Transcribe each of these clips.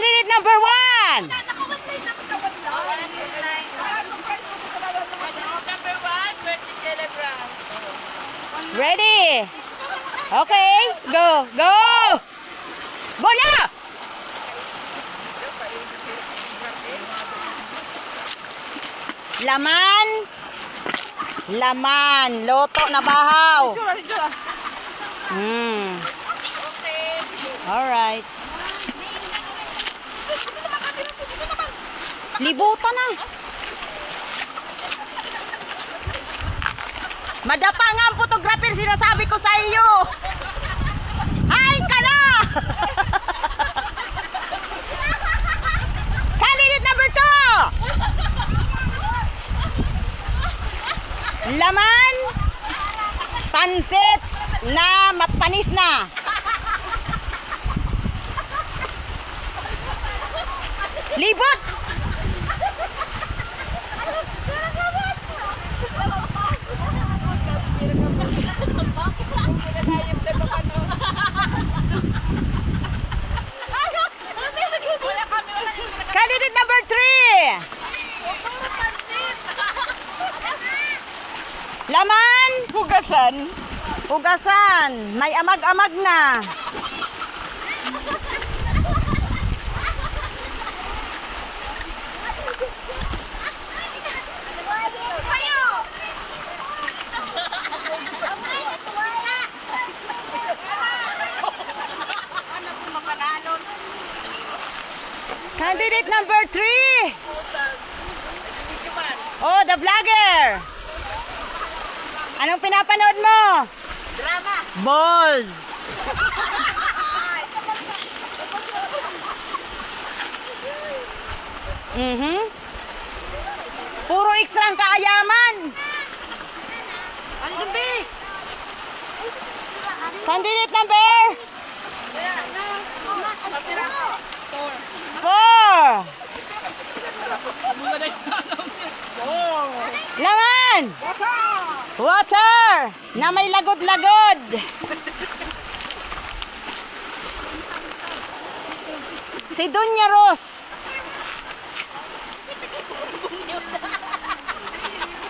Candidate number 1. Ready? Okay, go, go! Go na! Laman. Laman. Loto na bahaw. Alright. Libutan na. Madapa nga ang photographer, sinasabi ko sa iyo. Ay, ka na! Candidate number 2. Laman, pansit na mapanis na. Libot! Candidate number 3. Laman, Hugasan. hugasan, may amag-amag na. Candidate number 3. Oh, the vlogger. Anong pinapanood mo? Drama. Bold. Puro ekstrang kaayaman. Ano ba? Candidate number 4. Laman. Water na may lagod-lagod. Si Dunya Ros.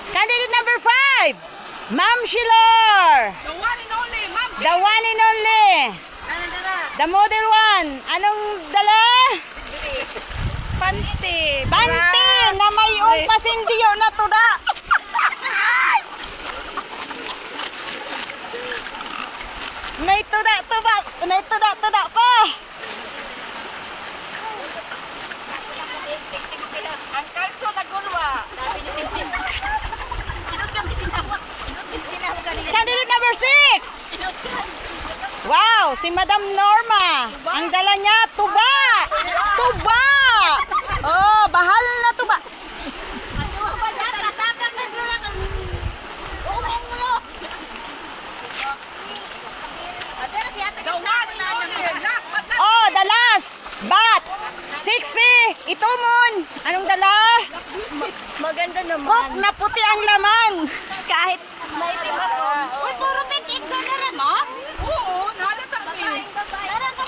Candidate number 5. Ma'am Shilor. The one and only, Ma'am. The one and only. The model one. Anong dala? Panty. Panty na may pasindiyo na tuda. May tuda-tuda. May tuda-tuda pa. Ang kalso na gulwa. Candidate number 6. Wow, si Madam Norma. Ang dala niya, tuba. Tuba. Oh, bahal na tuba. The one and only. Last but not Oh, the last. Bat. 60. Itumon. Anong dala? Maganda naman. Cook na puti ang laman. Kahit maitim ako. Uy, puro pitik ka na rin, ha? Oo, nahalata rin.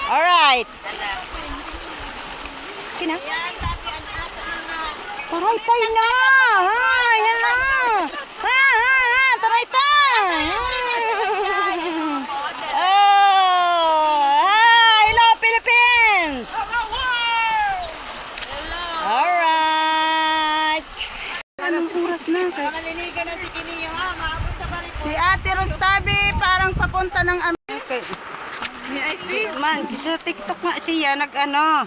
Alright. Kina? Taray-tay na. Ay, yan na. Taray-tay. Oh, hello Philippines. Alright. Anong oras na? Malinigan na si Kiniyo, ha? Maabot sa balik. Si Ate Rostabi parang papunta ng Okay. May I see? Man, sa TikTok nga siya nag-ano.